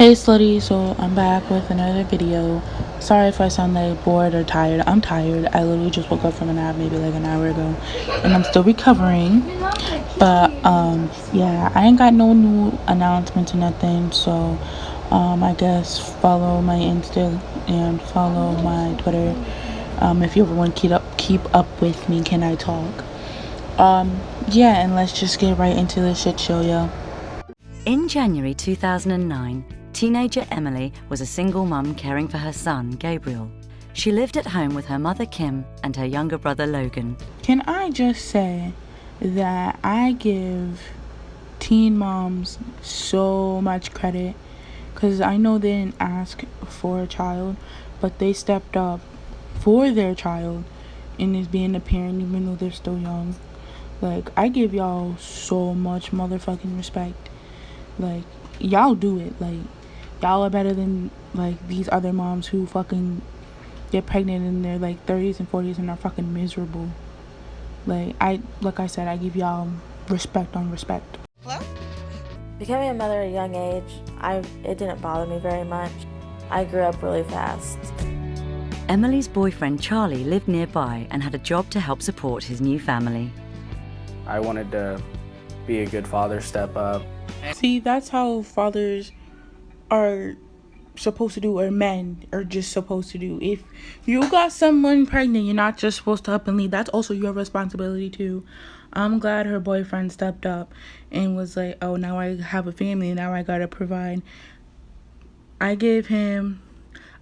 Hey slutty, so I'm back with another video. Sorry if I sound like bored or tired. I'm tired. I literally just woke up from a nap maybe like an hour ago and I'm still recovering. But yeah, I ain't got no new announcements or nothing. So I guess follow my Insta and follow my Twitter. If you ever want to keep up with me, can I talk? Yeah, and let's just get right into the shit show, yo. In January 2009, teenager Emily was a single mum caring for her son, Gabriel. She lived at home with her mother, Kim, and her younger brother, Logan. Can I just say that I give teen moms so much credit, because I know they didn't ask for a child, but they stepped up for their child and is being a parent even though they're still young. Like, I give y'all so much motherfucking respect. Like, y'all do it. Like, y'all are better than like these other moms who fucking get pregnant in their like 30s and 40s and are fucking miserable. Like I said, I give y'all respect on respect. Hello? Becoming a mother at a young age, it didn't bother me very much. I grew up really fast. Emily's boyfriend, Charlie, lived nearby and had a job to help support his new family. I wanted to be a good father, step up. See, that's how fathers are supposed to do, or men are just supposed to do. If you got someone pregnant, you're not just supposed to up and leave. That's also your responsibility too. I'm glad her boyfriend stepped up and was like, oh, now I have a family, now I gotta provide. I give him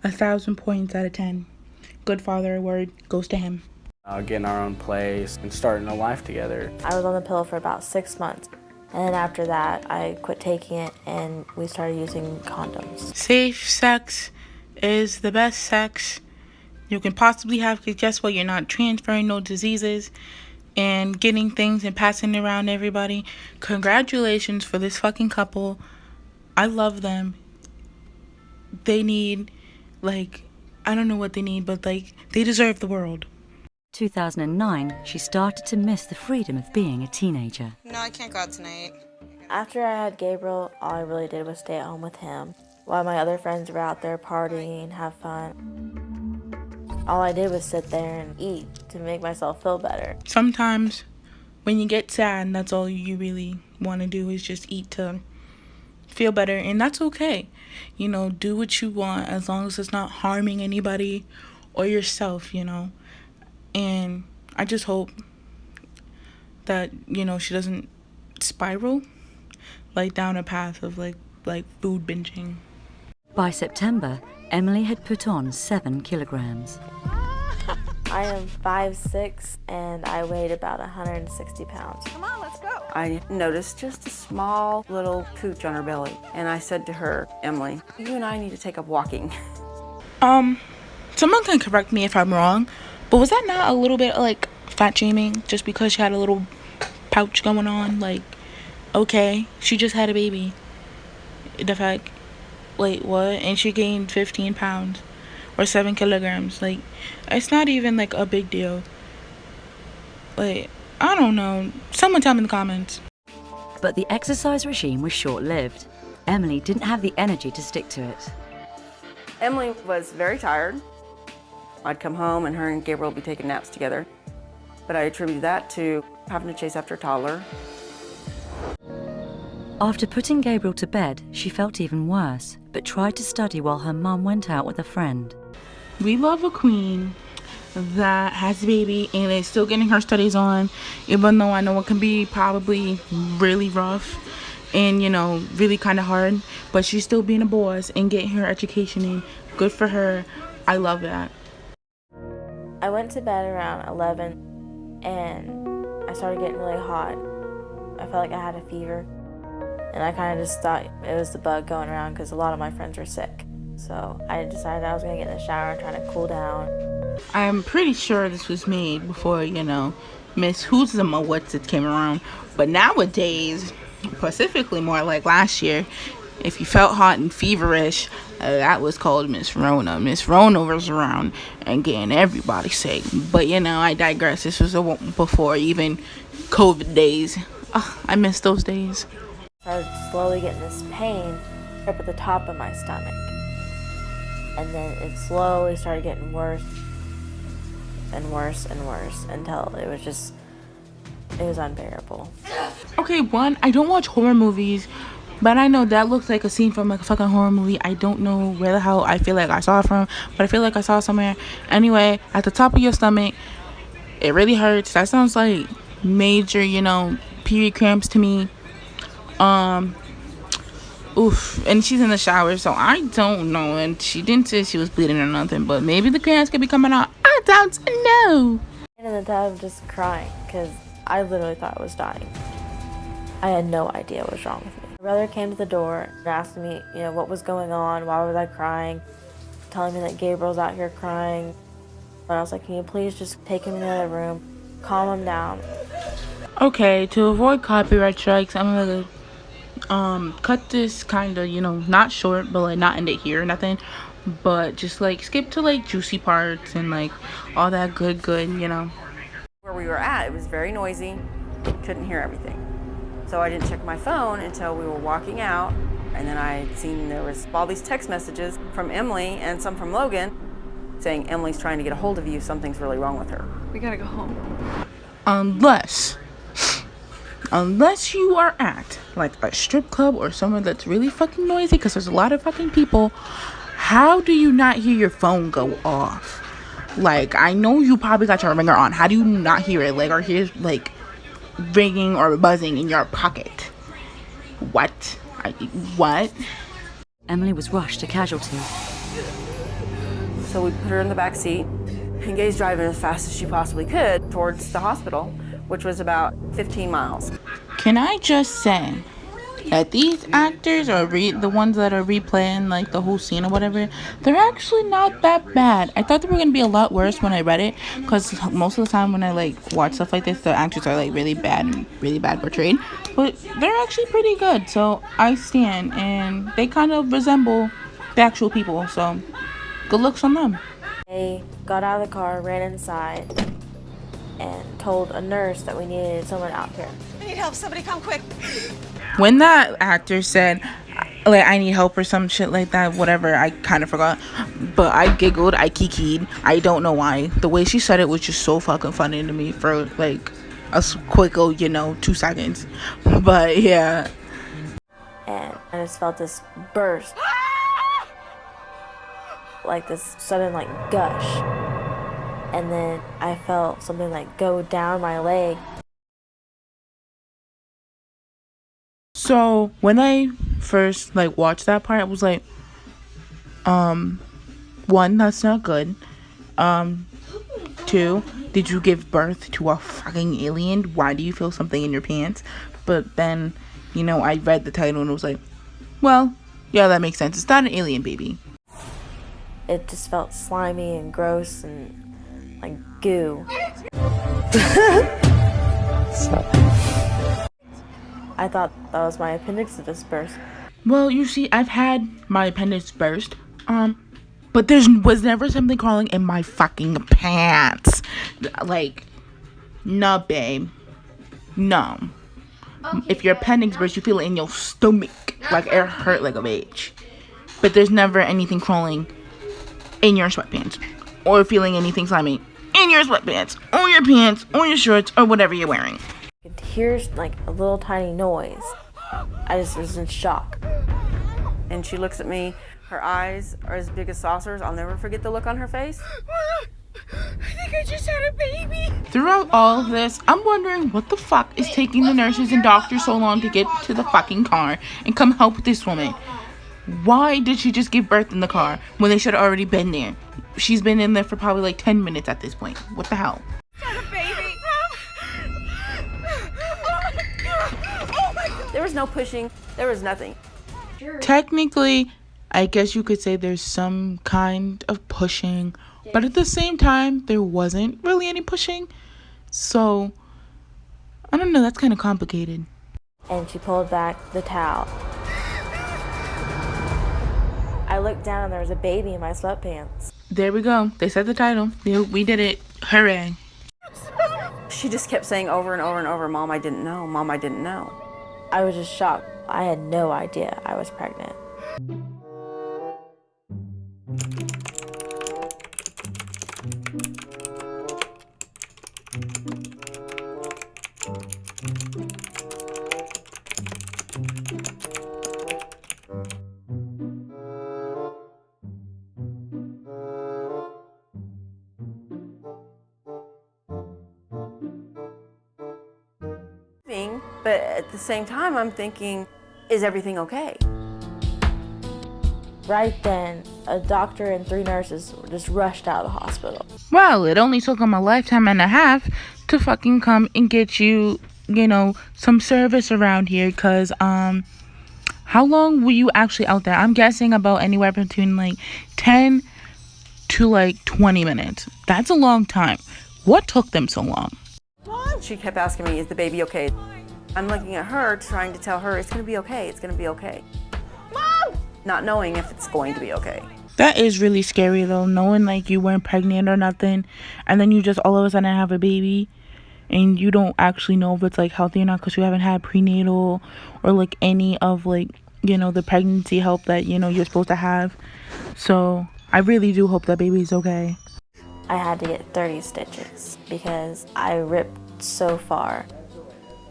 1,000 points out of 10. Good father award goes to him. Getting our own place and starting a life together. I was on the pill for about 6 months. And then after that, I quit taking it and we started using condoms. Safe sex is the best sex you can possibly have, because guess what? You're not transferring no diseases and getting things and passing it around everybody. Congratulations for this fucking couple. I love them. They need, like, I don't know what they need, but like, they deserve the world. 2009, she started to miss the freedom of being a teenager. No, I can't go out tonight. After I had Gabriel, all I really did was stay at home with him, while my other friends were out there partying and have fun. All I did was sit there and eat to make myself feel better. Sometimes when you get sad, that's all you really want to do is just eat to feel better, and that's okay. You know, do what you want as long as it's not harming anybody or yourself, you know. And I just hope that, you know, she doesn't spiral like down a path of like food binging. By September, Emily had put on 7 kilograms. I am 5'6" and I weighed about 160 pounds. Come on, let's go. I noticed just a small little pooch on her belly, and I said to her, Emily, you and I need to take up walking. Someone can correct me if I'm wrong, but was that not a little bit like fat shaming just because she had a little pouch going on? Like, okay, she just had a baby. The fact, wait, what? And she gained 15 pounds or 7 kilograms. Like, it's not even like a big deal. Like, I don't know. Someone tell me in the comments. But the exercise regime was short-lived. Emily didn't have the energy to stick to it. Emily was very tired. I'd come home and her and Gabriel would be taking naps together. But I attributed that to having to chase after a toddler. After putting Gabriel to bed, she felt even worse, but tried to study while her mum went out with a friend. We love a queen that has a baby and is still getting her studies on, even though I know it can be probably really rough and, you know, really kind of hard, but she's still being a boss and getting her education in. Good for her. I love that. I went to bed around 11 and I started getting really hot. I felt like I had a fever. And I kind of just thought it was the bug going around because a lot of my friends were sick. So I decided I was going to get in the shower and try to cool down. I'm pretty sure this was made before, you know, Miss Who's the Mo What's It came around. But nowadays, specifically more like last year, if you felt hot and feverish, that was called Miss Rona. Miss Rona was around and getting everybody sick. But, you know, I digress. This was before even COVID days. I miss those days. I started slowly getting this pain up at the top of my stomach. And then it slowly started getting worse and worse and worse until it was unbearable. Okay, one, I don't watch horror movies, but I know that looks like a scene from like a fucking horror movie. I don't know where the hell I feel like I saw it from, but I feel like I saw it somewhere. Anyway, at the top of your stomach, it really hurts. That sounds like major, period cramps to me. Oof. And she's in the shower, so I don't know. And she didn't say she was bleeding or nothing, but maybe the cramps could be coming out. I don't know. And in the tub, just crying, because I literally thought I was dying. I had no idea what was wrong with me. My brother came to the door and asked me, what was going on, why was I crying, telling me that Gabriel's out here crying. But I was like, can you please just take him in the other room, calm him down. Okay, to avoid copyright strikes, I'm gonna cut this kind of, not short, but like not end it here or nothing, but just like skip to like juicy parts and like all that good. Where we were at, it was very noisy, couldn't hear everything. So I didn't check my phone until we were walking out, and then I seen there was all these text messages from Emily and some from Logan saying Emily's trying to get a hold of you, something's really wrong with her. We gotta go home. Unless you are at like a strip club or somewhere that's really fucking noisy, because there's a lot of fucking people, how do you not hear your phone go off? Like, I know you probably got your ringer on. How do you not hear it? Like, or hear like ringing or buzzing in your pocket? What? Emily was rushed to casualty. So we put her in the back seat, and Gay's driving as fast as she possibly could towards the hospital, which was about 15 miles. Can I just say that these actors or the ones that are replaying like the whole scene or whatever, they're actually not that bad. I thought they were gonna be a lot worse when I read it, because most of the time when I like watch stuff like this, the actors are like really bad portrayed, but they're actually pretty good. So I stand, and they kind of resemble the actual people, so good looks on them. They got out of the car, ran inside, and told a nurse that we needed someone out here. I need help. Somebody come quick. When that actor said like I need help or some shit like that, whatever, I kind of forgot, but I giggled, I kikied. I don't know why. The way she said it was just so fucking funny to me for like a quick 2 seconds. But yeah, And I just felt this burst, like this sudden like gush, and then I felt something like go down my leg. so when I first like watched that part, I was like, one, that's not good. 2, did you give birth to a fucking alien? Why do you feel something in your pants? But then, I read the title and it was like, well, yeah, that makes sense. It's not an alien baby. It just felt slimy and gross and like goo. I thought that was my appendix that just burst. Well, you see, I've had my appendix burst, but there was never something crawling in my fucking pants. Like, no, babe. No. If your appendix bursts, you feel it in your stomach. Like, it hurt like a bitch. But there's never anything crawling in your sweatpants. Or feeling anything slimy in your sweatpants. Or your pants. Or your shorts. Or whatever you're wearing. I could hear like a little tiny noise. I just was in shock. And she looks at me, her eyes are as big as saucers. I'll never forget the look on her face. I think I just had a baby. Throughout all of this, I'm wondering what the fuck is taking the nurses and doctors so long to get to the fucking car and come help this woman. Why did she just give birth in the car when they should have already been there? She's been in there for probably like 10 minutes at this point. What the hell? Had a baby. There was no pushing, there was nothing. Technically, I guess you could say there's some kind of pushing, but at the same time, there wasn't really any pushing. So, I don't know, that's kind of complicated. And she pulled back the towel. I looked down and there was a baby in my sweatpants. There we go. They said the title. We did it. Hooray. She just kept saying over and over and over, Mom, I didn't know. Mom, I didn't know. I was just shocked. I had no idea I was pregnant. But at the same time, I'm thinking, is everything okay? Right then, a doctor and 3 nurses just rushed out of the hospital. Well, it only took them a lifetime and a half to fucking come and get you, some service around here. Cause, how long were you actually out there? I'm guessing about anywhere between like 10 to like 20 minutes. That's a long time. What took them so long? Mom! She kept asking me, is the baby okay? I'm looking at her, trying to tell her it's gonna be okay, it's gonna be okay. Mom! Not knowing if it's going to be okay. That is really scary though, knowing like you weren't pregnant or nothing, and then you just all of a sudden have a baby, and you don't actually know if it's like healthy or not because you haven't had prenatal or like any of like, the pregnancy help that, you're supposed to have. So I really do hope that baby's okay. I had to get 30 stitches because I ripped so far.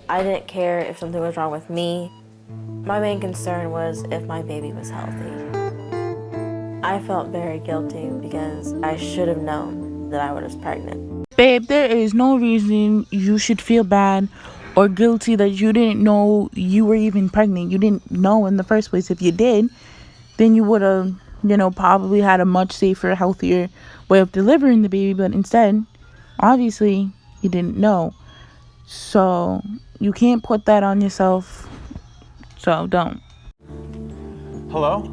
I didn't care if something was wrong with me. My main concern was if my baby was healthy. I felt very guilty because I should have known that I was pregnant. Babe, there is no reason you should feel bad or guilty that you didn't know you were even pregnant. You didn't know in the first place. If you did, then you would have, probably had a much safer, healthier way of delivering the baby. But instead, obviously, you didn't know. So you can't put that on yourself. So don't. Hello?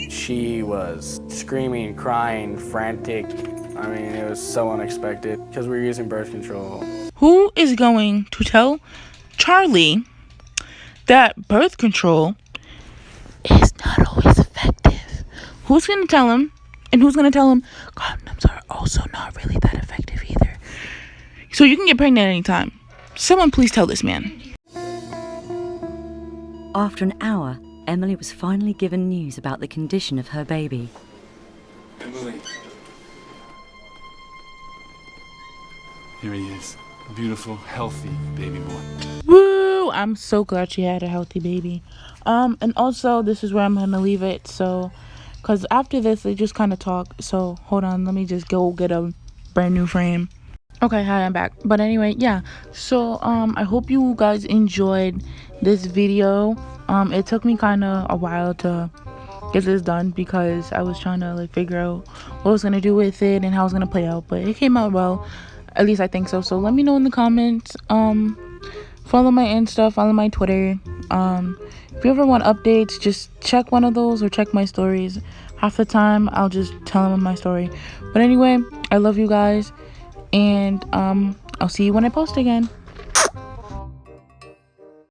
She was screaming, crying, frantic. I mean, it was so unexpected because we were using birth control. Who is going to tell Charlie that birth control is not always effective? Who's going to tell him? And who's going to tell him condoms are also not really that effective either? So you can get pregnant anytime. Someone please tell this man. After an hour, Emily was finally given news about the condition of her baby. Emily. Here he is. A beautiful, healthy baby boy. Woo! I'm so glad she had a healthy baby. And also, this is where I'm gonna leave it. So, because after this, they just kind of talk. So, hold on. Let me just go get a brand new frame. Okay, hi, I'm back. But anyway, yeah. So, I hope you guys enjoyed this video. It took me kind of a while to get this done because I was trying to like figure out what I was gonna do with it and how it was gonna play out. But it came out well. At least I think so. So let me know in the comments. Follow my Insta, follow my Twitter. If you ever want updates, just check one of those or check my stories. Half the time I'll just tell them my story. But anyway, I love you guys, and I'll see you when I post again.